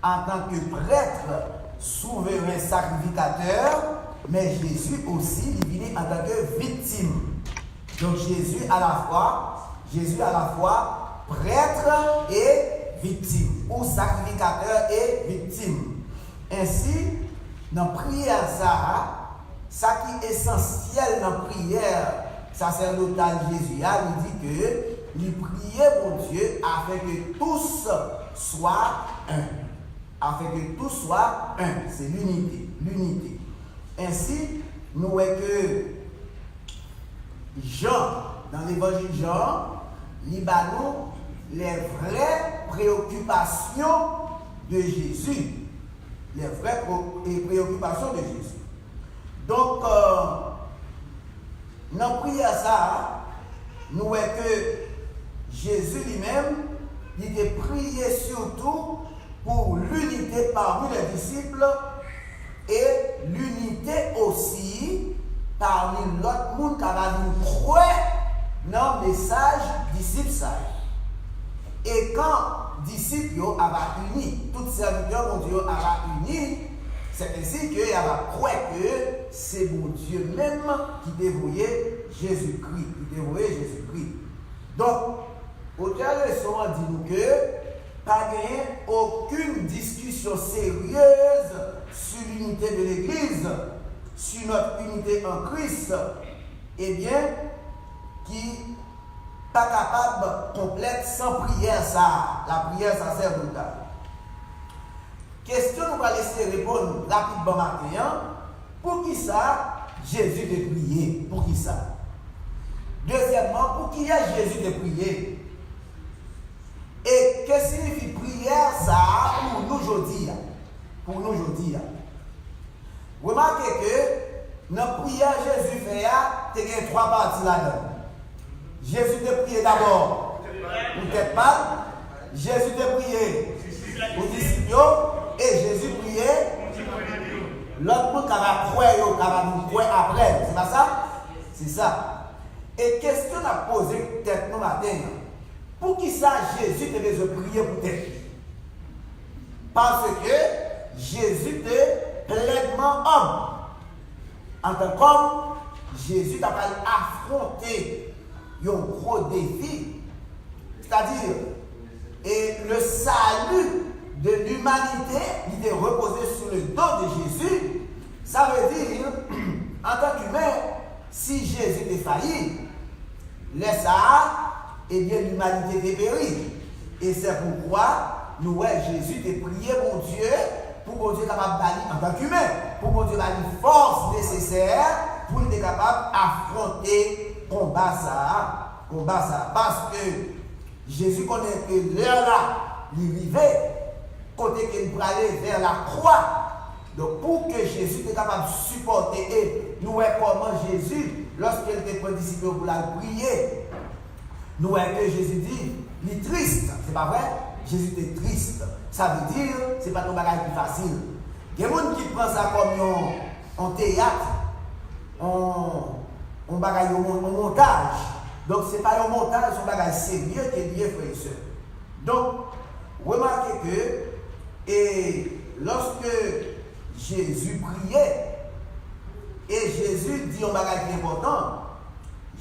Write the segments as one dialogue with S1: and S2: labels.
S1: en tant que prêtre, souverain, sacrificateur, mais Jésus aussi, il vient en tant que victime. Donc Jésus à la fois prêtre et victime, ou sacrificateur et victime. Ainsi, dans la prière, ça qui est essentiel dans la prière sacerdotale Jésus, il dit que il priait pour Dieu afin que tous soient un. Afin que tous soient un. C'est l'unité. Ainsi, nous voyons que Jean, dans l'évangile Jean, il a les vraies préoccupations de Jésus. Les vraies préoccupations de Jésus. Donc, dans la prière, nous voyons que Jésus lui-même, il a prié surtout pour l'unité parmi les disciples et l'unité aussi parmi l'autre monde qui va nous croire dans le message disciple. Et quand disciples ont unis, tous serviteurs de Dieu ont unis, c'est ainsi qu'il va croire que c'est mon Dieu même qui dévoyait Jésus-Christ. Donc, auteur de leçon dit-nous que pas aucune discussion sérieuse sur l'unité de l'Église, sur notre unité en Christ, eh bien, qui pas capable complète sans prière la prière sacerdotale. Question nous va laisser répondre rapidement matin. Pour qui ça Jésus de prier? Pour qui ça? Deuxièmement, pour qui a Jésus de prier? Et qu'est-ce que signifie prière ça pour nous aujourd'hui? Remarquez que dans la prière Jésus fait, il y a trois parties là-dedans. Jésus te prié d'abord pour tête mal, Jésus te prié pour disciples et Jésus priait l'autre monde qui va croire après. C'est pas ça? C'est ça. Et question à poser tête nous matin. Pour qui ça Jésus te besoin prier pour tête? Parce que Jésus est pleinement homme. En tant qu'homme, Jésus t'a pas affronté un gros défi. C'est-à-dire, et le salut de l'humanité, il est reposé sur le dos de Jésus. Ça veut dire, en tant qu'humain, si Jésus est failli, laisse ça, eh bien l'humanité dépérit. Et c'est pourquoi nous, Jésus a prié mon Dieu, pour que Dieu soit capable d'aller en tant qu'humain, pour que Dieu ait la force nécessaire pour être capable d'affronter combat ça. Parce que Jésus connaît que l'heure là, il vivait, côté qu'il peut aller vers la croix. Donc pour que Jésus soit capable de supporter, et nous voyons comment Jésus, lorsqu'il était disciple pour la prier, nous voyons que Jésus dit, il est triste, c'est pas vrai? Jésus était triste. Ça veut dire, c'est pas ton bagage plus facile. Il y a des gens qui prennent ça comme un théâtre, un bagage, un montage. Donc, ce n'est pas un montage, c'est un bagage sérieux qui est lié, frère et sœur. Donc, remarquez que, et lorsque Jésus priait, et Jésus dit un bagage important,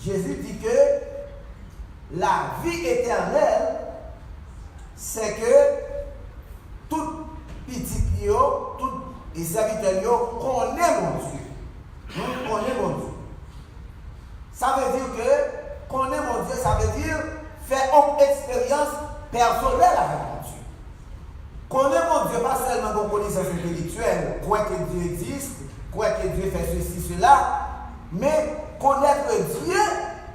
S1: Jésus dit que la vie éternelle, c'est que tout petit tout les serviteurs connaissent mon Dieu. Connaissent mon Dieu. Ça veut dire que connaître mon Dieu, ça veut dire faire une expérience personnelle avec mon Dieu. Connaître mon Dieu, pas seulement une connaissance intellectuelle, croire que Dieu existe, croire que Dieu fait ceci, cela, mais connaître Dieu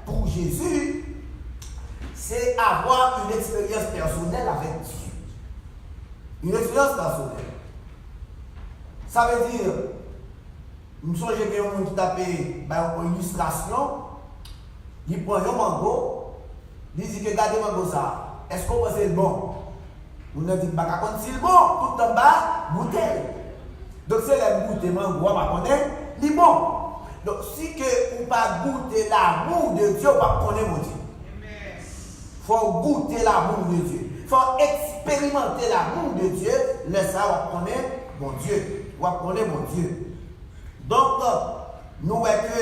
S1: pour Jésus, c'est avoir une expérience personnelle avec Dieu. Une expérience personnelle. Ça veut dire, nous sommes que un monde qui tape une illustration, il prend un mango, il dit que regardez mango ça, est-ce qu'on pense que c'est bon? On a dit que c'est bon, tout en bas, bouteille. Donc c'est la bouteille mango, on va connaître, il est bon. Donc si que on pas goûter l'amour de Dieu, on va connaître mon Dieu. Il faut goûter l'amour de Dieu. Il faut expérimenter l'amour de Dieu, laisse ça, on connaît mon Dieu. On connaît mon Dieu. Donc, nous voyons que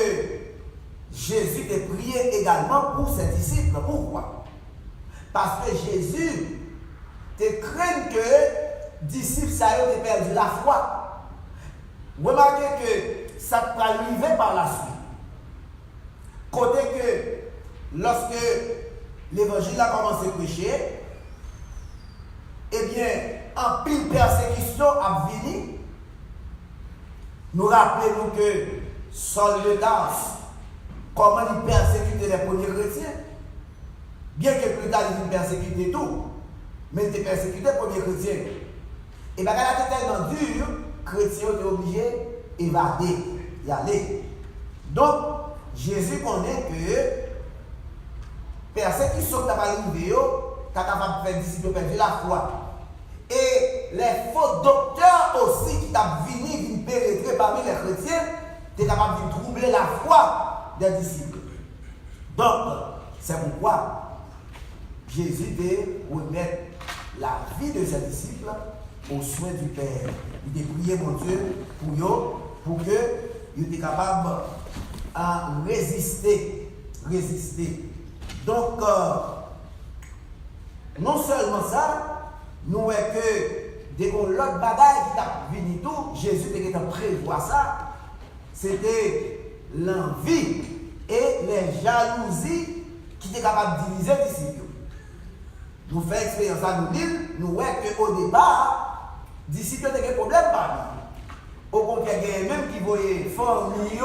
S1: Jésus a prié également pour ses disciples. Pourquoi? Parce que Jésus te craint que les disciples aient perdu la foi. Remarquez que ça va arriver par la suite. Côté que lorsque l'évangile a commencé à prêcher, eh bien, en pile persécution a venu. Nous rappelons que Saul de Tarse, comment il persécutait les premiers chrétiens. Bien que plus tard il persécutait tout, mais il persécutait les premiers chrétiens. Et bien, quand il était tellement dur, les chrétiens étaient obligés d'évader, d'y aller. Donc, Jésus connaît que persécution qui t'a arrivé, tu es capable de faire disciples perdre la foi. Et les faux docteurs aussi qui t'ont venu pénétrer parmi les chrétiens, tu es capable de troubler la foi des disciples. Donc, c'est pourquoi Jésus devait remettre la vie de ses disciples aux soins du Père. Il a prié mon Dieu pour que il soit capable de résister. Donc, non seulement ça, nous voyons que dès qu'on l'autre bagaille qui a venu tout, Jésus était en prévoir ça, c'était l'envie et les jalousies qui étaient capables de diviser les disciples. Nous faisons expérience à nous voyons qu'au départ, les disciples avaient des problèmes parmi. Au contraire, il y a même qui voyaient famille,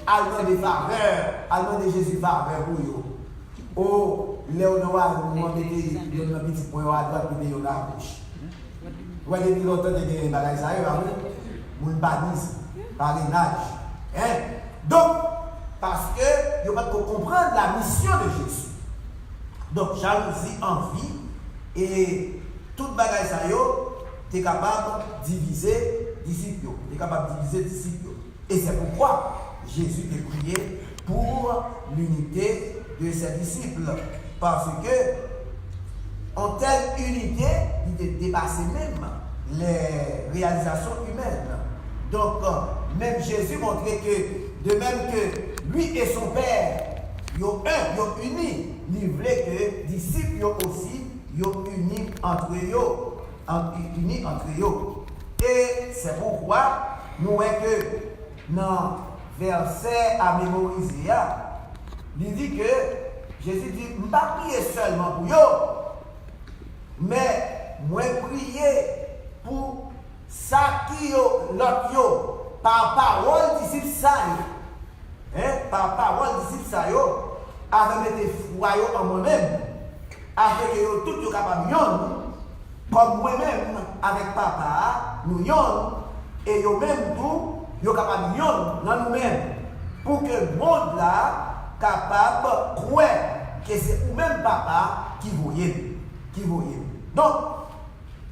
S1: allemand des faveurs, allemand de Jésus faveur pour eux. Oh, Léonard, nous avons été dans un petit point à droite de Léonard Bouche. Vous voyez, depuis longtemps, il y a des bagages à eux, nous bannissons, parrainage. Donc, parce que vous pouvez comprendre la mission de Jésus. Donc, jalousie, envie, et toute bagaille ça, tu es capable de diviser disciples. Tu es capable de diviser disciples. Et c'est pourquoi Jésus a prié pour l'unité de ses disciples. Parce que, en telle unité, il dépassait même les réalisations humaines. Donc, même Jésus montrait que, de même que lui et son Père, ils sont unis. Il voulait que les disciples aussi soient unis entre eux. Et c'est pourquoi nous voyons que dans le verset à mémoriser, il dit que Jésus dit, je ne vais pas prier seulement pour eux, mais moi prier pour ça qui l'autre par parole disciple ça. Par parole disciple ça, avec des foyers en moi-même, avec que tout est capable de comme moi-même, avec papa, nous yon, et yo même tout, yo capable de dans nous-mêmes, pour que le monde là, capable de croire que c'est vous-même papa qui voyait. Donc,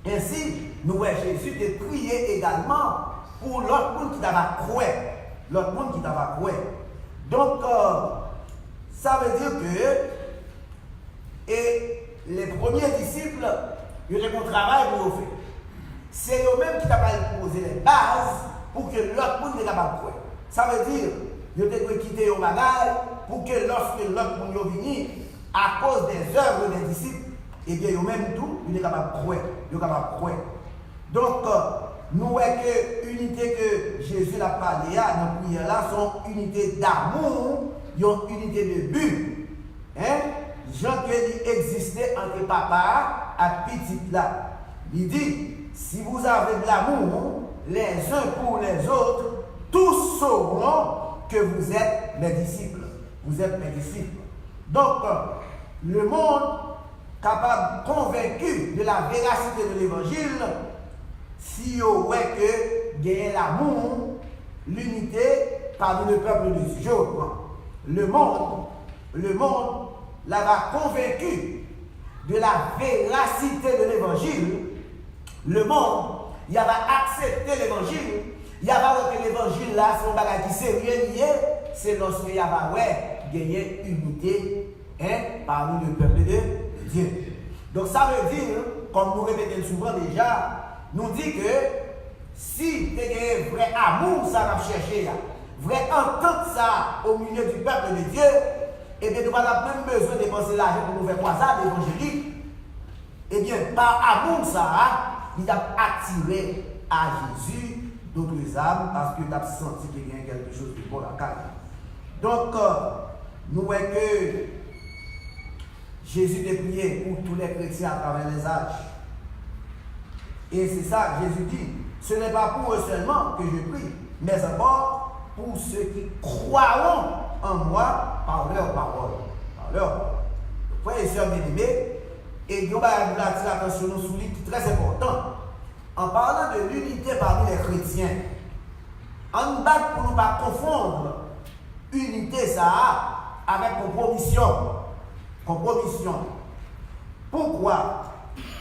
S1: ainsi, nous voyons Jésus de prier également pour l'autre monde qui t'a croire. Donc, ça veut dire que les premiers disciples, ils ont un travail pour faire. C'est eux-mêmes qui t'ont posé les bases pour que l'autre monde soit capable de croire. Ça veut dire qu'ils ont quitté les bagages pour que lorsque l'autre monde vient, à cause des œuvres des disciples, eh bien, eux-mêmes tout, ils sont capables de croire. Donc, nous voyons que l'unité que Jésus a parlé dans la prière là, sont unité d'amour, une unité de but. Jean qui existait entre papa et petit là. Il dit, si vous avez de l'amour, les uns pour les autres, tous sauront que vous êtes mes disciples. Vous êtes mes disciples. Donc, le monde capable, convaincu de la véracité de l'évangile, si vous voyez que gagner l'amour, l'unité parmi le peuple de Dieu. Le monde là-bas convaincu de la véracité de l'évangile. Le monde, il va accepter l'évangile. Il va voir que l'évangile là, c'est un bagage qui s'est lié, c'est lorsqu'il va gagner unité parmi le peuple de Dieu. Donc ça veut dire comme nous répétons souvent déjà, nous dit que si tu as un vrai amour, ça va chercher, vrai entente ça au milieu du peuple de Dieu, et bien nous n'avons même besoin de dépenser l'argent pour nous faire croisade évangélique. Et bien par amour, ça, il a attiré à Jésus d'autres âmes parce qu'il a senti qu'il y a quelque chose de bon à la carrière. Donc, nous voyons que Jésus a prié pour tous les chrétiens à travers les âges. Et c'est ça que Jésus dit. Ce n'est pas pour eux seulement que je prie, mais encore pour ceux qui croiront en moi par leur parole. Par leur parole. Frères et sœurs bien-aimés, et nous allons attirer l'attention sur ce qui est très important. En parlant de l'unité parmi les chrétiens, on bat pour ne pas confondre unité ça avec compromission. Compromission. Pourquoi?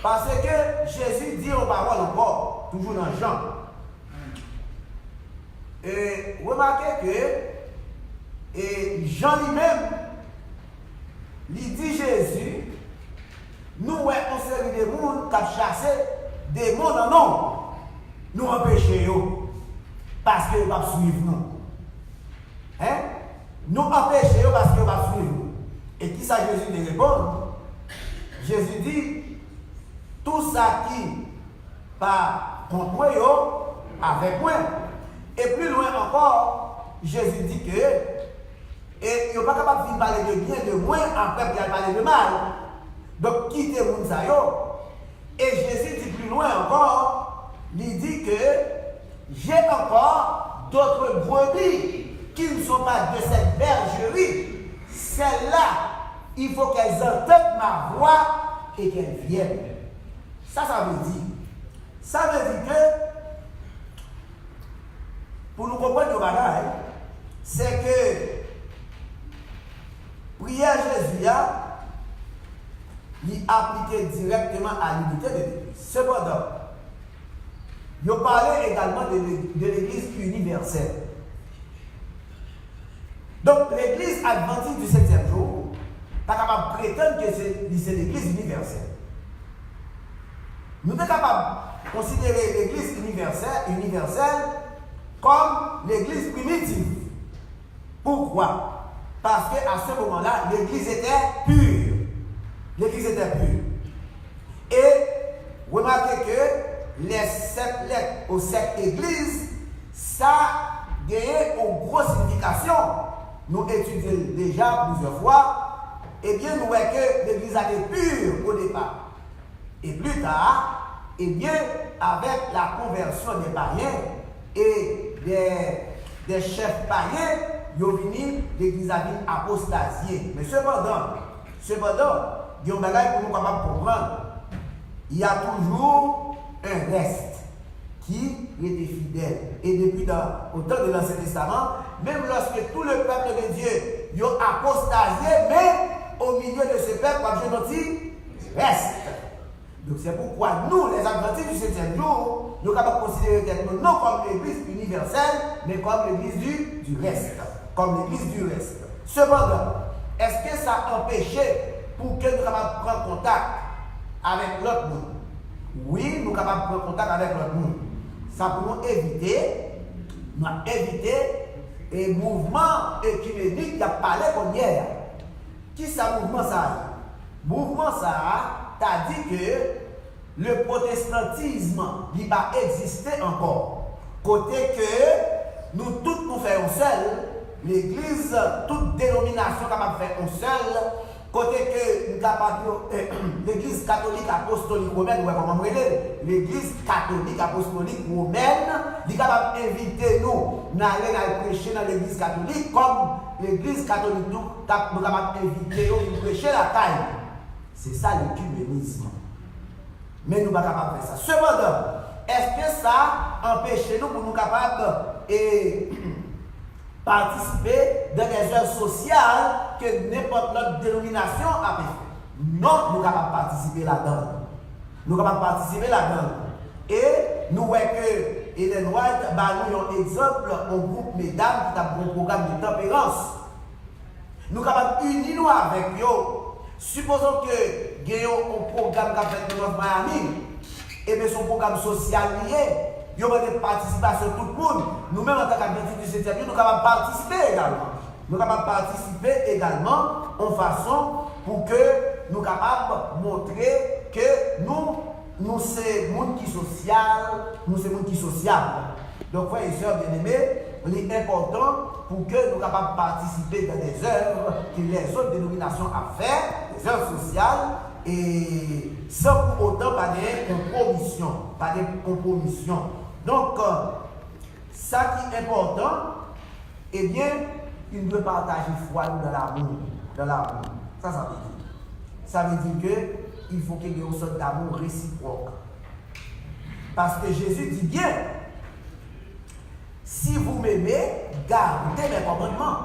S1: Parce que Jésus dit aux paroles encore, toujours dans Jean. Et remarquez que Jean lui-même, il dit Jésus, nous on série des mondes qui ont chassé des mondes en nom. Nous empêchons parce qu'ils vont suivre nous. Hein? Nous empêchons parce qu'ils vont suivre nous. Et qui ça Jésus lui répond? Jésus dit, tout ça qui par contre moi, avec moi. Et plus loin encore, Jésus dit que et il n'est pas capable de parler de bien de moi après qu'il a parlé de mal. Donc quittez mon sayo. Et Jésus dit plus loin encore, il dit que j'ai encore d'autres brebis qui ne sont pas de cette bergerie. Celles-là, il faut qu'elles entendent ma voix et qu'elles viennent. Ça veut dire. Ça veut dire que, pour nous comprendre le bagage, c'est que prière Jésus il appliqué directement à l'unité de l'Église. Cependant, il parlait également de l'Église universelle. Donc, l'Église adventiste du 7e jour, pas capable de prétendre que c'est l'Église universelle. Nous sommes capables de considérer l'Église universelle comme l'Église primitive. Pourquoi? Parce qu'à ce moment-là, l'Église était pure. L'Église était pure. Et remarquez que les 7 lettres aux 7 églises, ça a une grosse signification. Nous étudions déjà plusieurs fois. Eh bien, nous voyons que l'Église a été pure au départ. Et plus tard, eh bien, avec la conversion des païens et des chefs païens, l'Église a venu apostasier. Mais cependant, il y a un bagage pour nous capables de comprendre. Il y a toujours un reste qui était fidèle. Et depuis au temps de l'Ancien Testament, même lorsque tout le peuple de Dieu a apostasié, mais au milieu de ce peuple, comme je reste. Donc c'est pourquoi nous, les Adventistes du 7e jour, nous sommes capables de considérer que non comme l'Église universelle, mais comme l'Église du reste. Comme l'Église du reste. Cependant, est-ce que ça empêchait pour que nous soyons capables de prendre contact avec l'autre monde? Oui, nous sommes capables de prendre contact avec l'autre monde. Ça pour nous éviter les mouvements écuméniques qui a parlé comme hier. Qui ça mouvement ça? Mouvement ça, t'as dit que le protestantisme n'a pas existé encore. Côté que nous tous nous faisons seul, l'Église, toute dénomination capable de faire un seul, côté que l'Église catholique apostolique romaine, l'Église catholique apostolique romaine, est capable d'inviter nous à prêcher dans l'Église catholique, comme l'Église catholique nous capable d'inviter nous à prêcher la taille. C'est ça l'écuménisme. Mais nous ne sommes pas capables de faire ça. Cependant, est-ce que ça empêche nous pour nous capables de participer dans des œuvres sociales que n'importe quelle dénomination a fait? Non, nous sommes capables de participer là-dedans. Nous sommes capables de participer là-dedans. Et nous voyons que Ellen White, nous avons un exemple, un groupe mesdames qui a un programme de tempérance. Nous sommes capables d'unir nous avec eux Supposons que il y a un programme qui a fait de Miami, et bien son programme social lié, il y a une participation de tout le monde. Nous-mêmes, en tant qu'habitude du 7e, nous sommes capables de participer également. Nous sommes capables de participer également en façon pour que nous sommes capables de montrer que nous sommes des gens qui sont sociaux, nous sommes des gens qui sont sociables. Donc, frères et sœurs bien-aimés, il est important pour que nous soyons capables de participer dans des œuvres que les autres dénominations ont fait, des œuvres sociales, et sans pour autant pas de compromission. Donc, ça qui est important, eh bien, il doit partager foi dans l'amour. Ça veut dire. Ça veut dire qu'il faut qu'il y ait une sorte d'amour réciproque. Parce que Jésus dit bien, si vous m'aimez, gardez mes commandements.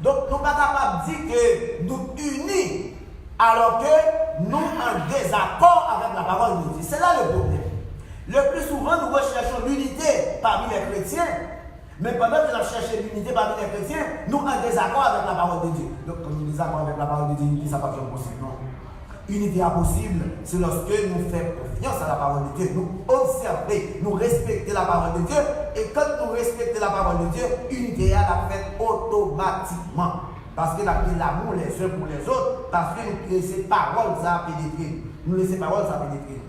S1: Donc, nous ne sommes pas capables de dire que nous unis alors que nous en désaccord avec la parole de Dieu. C'est là le problème. Le plus souvent, nous recherchons l'unité parmi les chrétiens, mais pendant que nous cherchons l'unité parmi les chrétiens, nous en désaccord avec la parole de Dieu. Donc, quand nous désaccord avec la parole de Dieu, l'unité, ça ne va pas être possible. Non. Unité impossible, c'est lorsque nous faisons confiance à la parole de Dieu, nous observons, nous respectons la parole de Dieu, et quand nous respectons la parole de Dieu, unité est faite automatiquement. Parce que nous avons l'amour les uns pour les autres, parce que nous laissons paroles à pénétrer. Nous laissons paroles à pénétrer.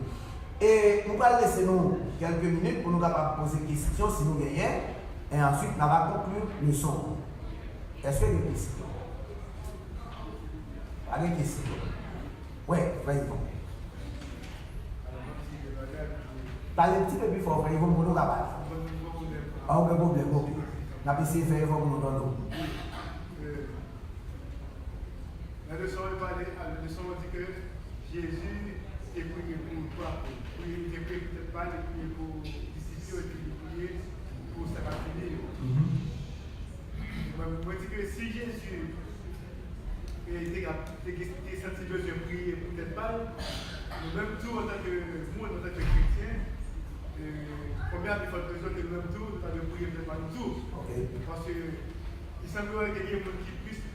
S1: Et nous allons laisser nous quelques minutes pour nous poser des questions si nous gagnons, et ensuite nous allons conclure le son. Est-ce que des questions? Pas de questions. Oui, vas-y. Parlez un petit peu plus fort, il faut que nous parlions. Ah, aucun problème, ok. On a essayé de faire pour nous donner.
S2: La leçon dit que Jésus est prié pour toi. Il est prié peut-être pas, il est prié pour les disciples, il est prié pour sa famille. Moi, je dis que si Jésus est senti besoin de prier pour peut-être pas, nous-mêmes tous en tant que monde, en tant que chrétien, combien de fois besoin que nous-mêmes tous, nous avons prié peut-être pas nous tous. Parce que il semblerait qu'il y ait des gens qui puissent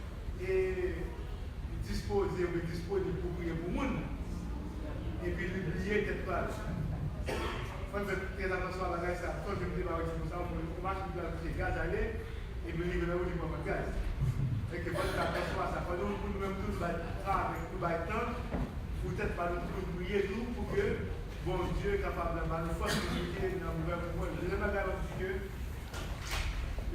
S2: disposer ou disponible pour prier pour le monde. Et puis l'oublier peut-être pas. Quand je fais très attention à la grâce, quand je me débarrasse de ça, on marche pour la gaz aller et me livrer là où il n'y a pas de gaz. Et que quand je fais attention à ça, quand nous-mêmes tous avec tout le temps, peut-être pas nous tous prier tout pour que bon Dieu est capable de nous force de prier dans le monde. Je vais dire que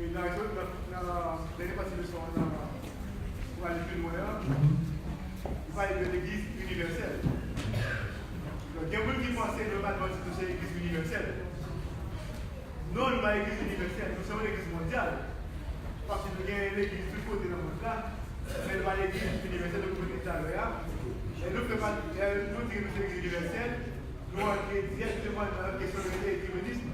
S2: dans les parties de son pour aller plus loin, il va de l'église universelle. Donc, il y a beaucoup qui pensent que nous avons l'église universelle. Non, nous avons l'église universelle, nous sommes l'église mondiale. Parce que nous avons l'église du côté de notre monde, mais nous avons l'église universelle de côté de l'État. Et nous ne pas nous dire que nous sommes l'église universelle, nous entrons directement dans la question de l'écuménisme.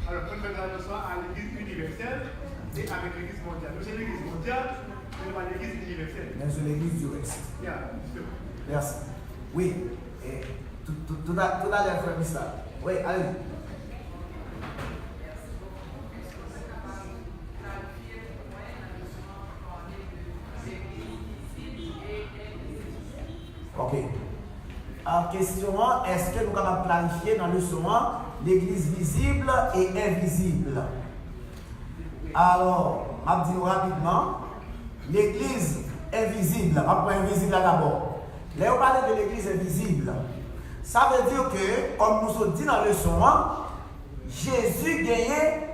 S2: Alors, quand nous avons à l'église universelle et avec l'église mondiale. Nous sommes l'église mondiale. L'église universelle.
S1: Mais c'est l'église du reste. Merci. Oui. Et tout à l'heure, frère Mista. Oui, allez. Ok. En question, est-ce que nous allons planifier dans le son l'église visible et invisible? Alors, je vais dire rapidement. L'église invisible, on va invisible d'abord. Là, on parle de l'église invisible. Ça veut dire que, comme nous sommes dit dans le son, Jésus gagnait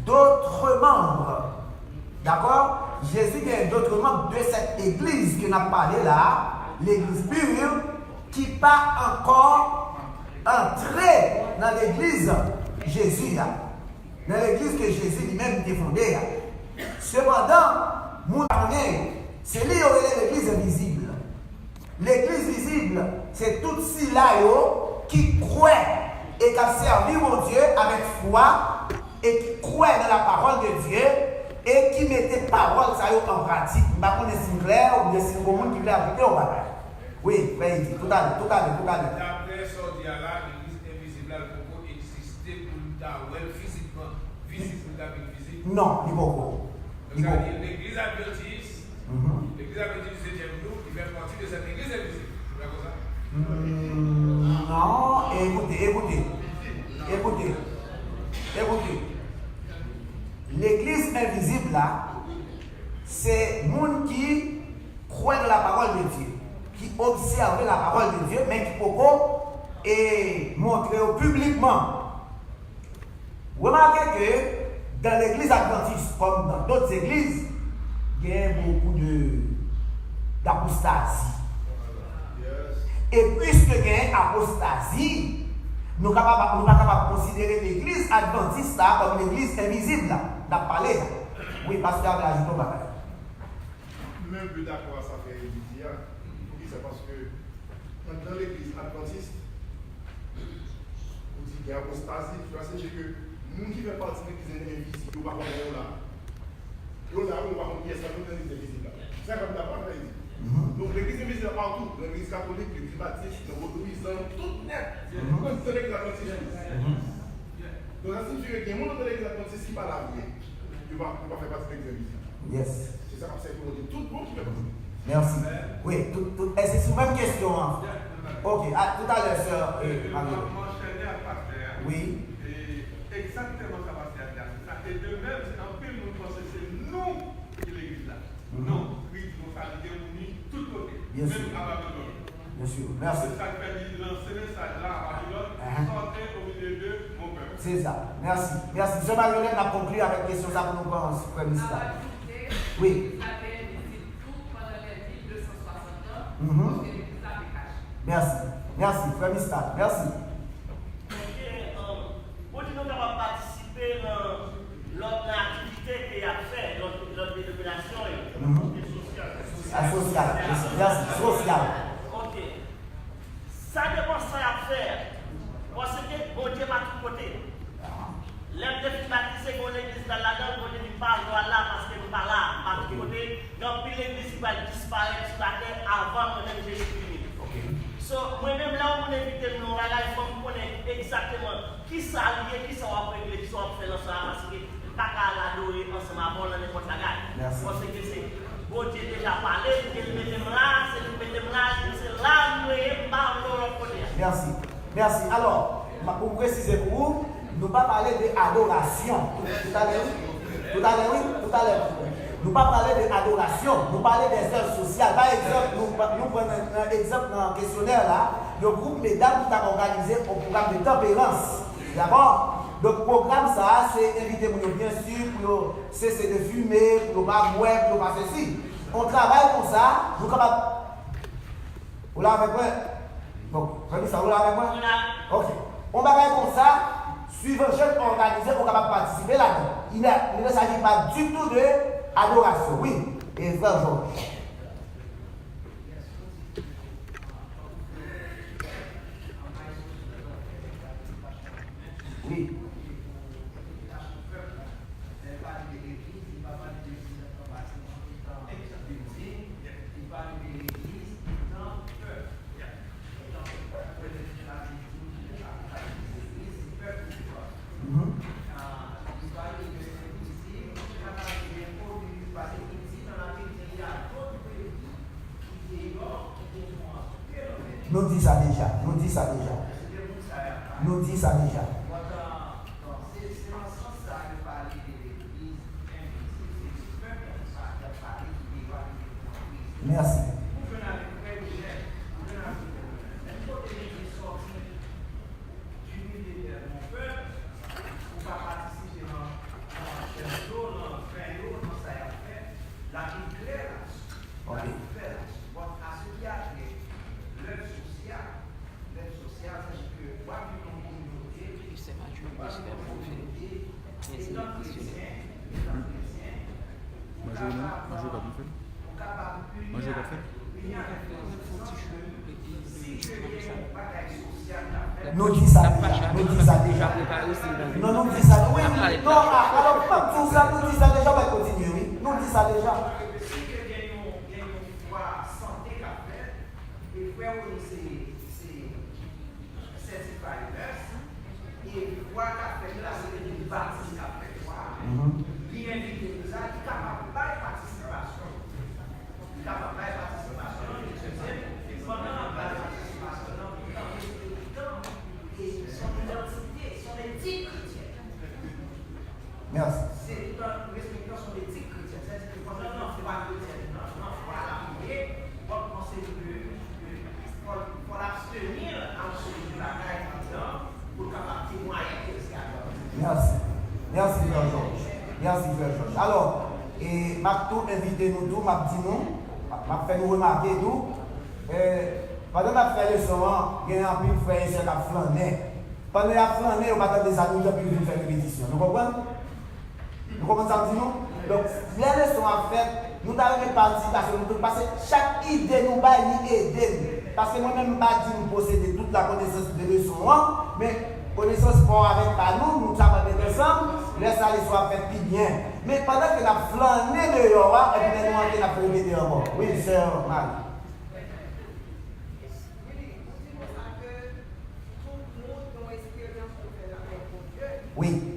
S1: d'autres membres. D'accord? Jésus gagnait d'autres membres de cette église que nous avons parlé là, l'église pure, qui n'est pas encore entrée dans l'église Jésus. Dans l'église que Jésus lui-même a fondée. Cependant, c'est lui l'église invisible. L'église visible, c'est tout si là qui croit et qui a servi mon Dieu avec foi et qui croit dans la parole de Dieu et qui mettait parole en pratique. Je ne sais pas si c'est clair ou bien si c'est monde qui veut appliquer au bagage. Oui, tout à l'heure.
S3: D'après ce dialogue, l'église invisible peut exister pour le physiquement, visible.
S1: Non, il ne peut pas.
S3: L'église adventiste, l'église L'église adventiste du 7e jour, il fait partie de cette église invisible. Vous voyez ça?
S1: Non, écoutez. L'église invisible là, c'est le monde qui croit dans la parole de Dieu, qui observe la parole de Dieu, mais qui peut montrer publiquement. Remarquez que dans l'église adventiste, comme dans d'autres églises, il y a beaucoup d'apostasie. Et puisque il y a une apostasie, nous ne sommes pas capables de considérer l'église adventiste là, comme l'église invisible. On a parlé. Oui, parce qu'il y a ajouté au bagage.
S2: Même plus d'accord à ça faire dire, c'est parce que dans l'église adventiste, on dit qu'il y a apostasie, tu vois, c'est que nous qui faisons partie de l'église invisible, nous ne pouvons pas là. Nous ne pouvons pas dire ça, nous sommes l'église invisible. C'est comme d'abord, donc l'église invisible partout, l'église catholique, l'église baptiste, l'église tout net. Comme c'est l'église adventiste. Donc ça signifie qu'il y a des gens dans l'église adventiste qui ne parlent pas la vie. Il ne va pas faire partie de l'église invisible.
S1: Yes.
S2: C'est ça qu'on sait pour dire tout le monde qui fait partie.
S1: Merci. Oui, c'est sur la même question. Hein. Ok, tout à l'heure, sœur.
S4: M'enchaîner à pasteur.
S1: Oui.
S4: Et exactement ça va faire. Et de même, c'est un peu nous pensons que c'est nous qui l'église là. Non, Christ nous a dit tout côté.
S1: Bien sûr.
S4: Même à Babylone.
S1: Bien sûr. Merci.
S4: C'est ça qui fait lancer le message là à Babylone. Sortez au milieu de mon peuple.
S1: C'est ça. Merci. Merci. Sœur Mariolette a conclu avec la question ça pour nous penser, frère Mista. Oui. Merci. Merci, frère Mista. Merci.
S5: Pour nous avons participé dans l'autre activité qu'il a fait, l'autre dénomination
S1: Social. Merci. Social.
S5: Ok. Ça dépend de ça à faire. Parce que bon Dieu va tout côté. L'aime de baptiser qu'on l'église dans la donne, on ne dit pas là parce que nous pas là. Parce que donc l'église va disparaître sur la terre avant que Jésus-Christ. Moi-même là où on évite nous, il faut me connaître exactement qui ça lié, qui ça va régler, qui ça va faire dans ça, parce que pas qu'à l'adorer ensemble avant n'importe la gagne. Parce que c'est bon Dieu déjà parlé, il mettait là, c'est là où nous parlons côté.
S1: Merci. Merci. Alors, pour préciser pour vous, nous ne pas parler d'adoration. Tout à l'heure. Nous ne pas parler d'adoration, nous parler des œuvres sociales. Par exemple, nous prenons un exemple dans le questionnaire là, le groupe Mesdames qui a organisé un programme de tempérance. D'accord? Donc, le programme, ça, c'est inviter nous, bien sûr, pour cesser de fumer, pour ne pas boire, pour ne pas ceci. On travaille comme ça, nous sommes capables. Vous l'avez avec moi? Donc, vous l'avez avec moi? Ok. On va faire comme ça, suivant le jeune organisé, on est capable de participer là-dedans. Il ne s'agit pas du tout de adoration, oui. Et frère Georges. Oui. Nous dit ça déjà. Merci. Nous dit ça déjà. Non, nous dit ça. Oui, non, alors pas tout ça, nous dit ça déjà, on va continuer, oui. Nous dit ça déjà.
S5: Si quelqu'un a une foi santé qu'a fait, et frère, c'est certified et foi qu'a fait, là, c'est une baptiste qu'a fait foi. Il invite nous à qui capable de participation. Capable
S1: Merci.
S5: C'est tout en respectant son éthique chrétienne. C'est-à-dire que quand on ne fait pas chrétienne, non, voilà, mais on conseille pour l'abstenir en ce bagaille pour capable témoigner de ce qu'il y a.
S1: Merci. Merci, Frère Georges. Merci, Frère Georges. Alors, et m'a tout invité nous tous, m'a dit nous, m'a fait nous remarquer tout. Pendant que je fais le son, il y a un peu de frères et sœurs qui ont flâné. Pendant que je flâné, on va attendre des années pour venir faire répétition. Vous comprenez? Vous comprenez ça, nous? Donc, les leçons à faire, nous avons une participation, parce que chaque idée nous va aider. Parce que moi-même, je ne vais pas dire que nous posséder toute la connaissance de leçons, mais connaissance pour avec pas nous savons mettre ensemble, laisse aller soit fait plus bien. Mais pendant que nous avons flâné dehors, et puis nous avons fait répéter encore. Oui, sœur Marie. Oui.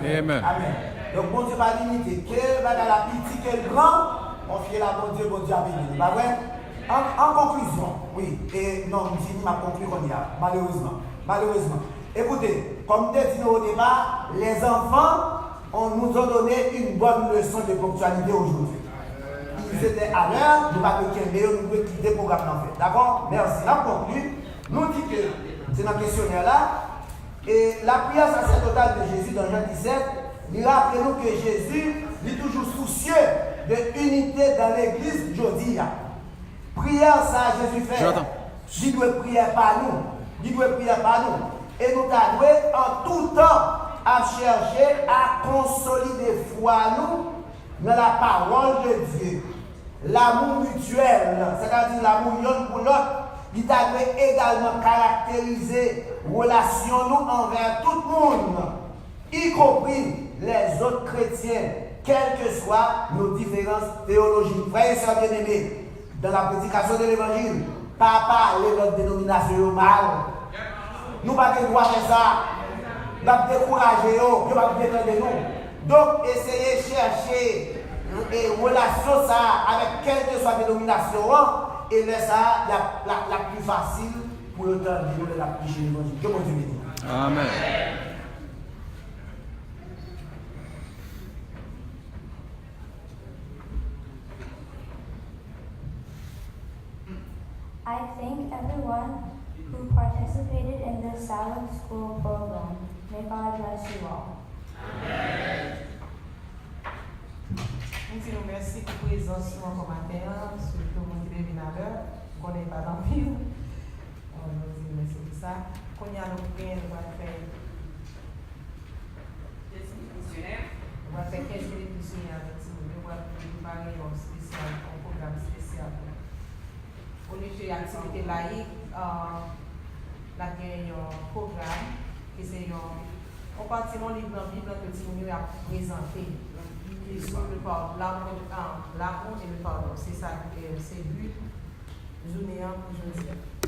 S6: Amen.
S1: Amen. Donc, bon Dieu va limiter. Quel va dans la petite, quel grand, on fait la bon Dieu a béni. Pas vrai? En conclusion, oui, et non, je finis ma conclusion, malheureusement. Écoutez, comme tu dit au départ, les enfants nous ont donné une bonne leçon de ponctualité aujourd'hui. Ils étaient à l'heure, nous ne pouvons quitter le programme en fait. D'accord? Merci. On conclut. Nous dit que c'est dans le questionnaire là. Et la prière sacerdotale de Jésus dans Jean 17, il rappelle nous que Jésus est toujours soucieux de l'unité dans l'église aujourd'hui. Prière ça, Jésus fait. Il doit prier par nous. Et nous devons en tout temps à chercher à consolider foi nous dans la parole de Dieu. L'amour mutuel, c'est-à-dire l'amour l'un pour l'autre, il doit également caractériser relation nous envers tout le monde, y compris les autres chrétiens, quelles que soient nos différences théologiques. Frères et sœurs bien-aimés, dans la prédication de l'évangile, pas parler de notre dénomination mal. Nous n'avons pas le droit de faire ça. Nous avons découragé, nous avons découragé nous. Donc, essayez de chercher une relation ça avec quelle que soit la dénomination et laissez ça la plus facile pour le temps de la plus chez l'évangile. Que bon Dieu bénisse.
S6: Amen.
S7: I thank everyone who participated in the Sabbath School program. May God bless you all.
S8: Nous merci pour la présence sur le matin, surtout mon qui est à l'heure, qu'on n'est pas dans le film. On nous dit merci pour ça. Quand il y a le week-end, on va faire on va faire quelques discussions avec nous. On va préparer un programme spécial. Au lieu de l'activité laïque, la gagne un programme qui c'est un compartiment livre dans la Bible que nous avons présenté. Sur le pardon, l'amour et le pardon. C'est ça, c'est le but. Journée pour aujourd'hui.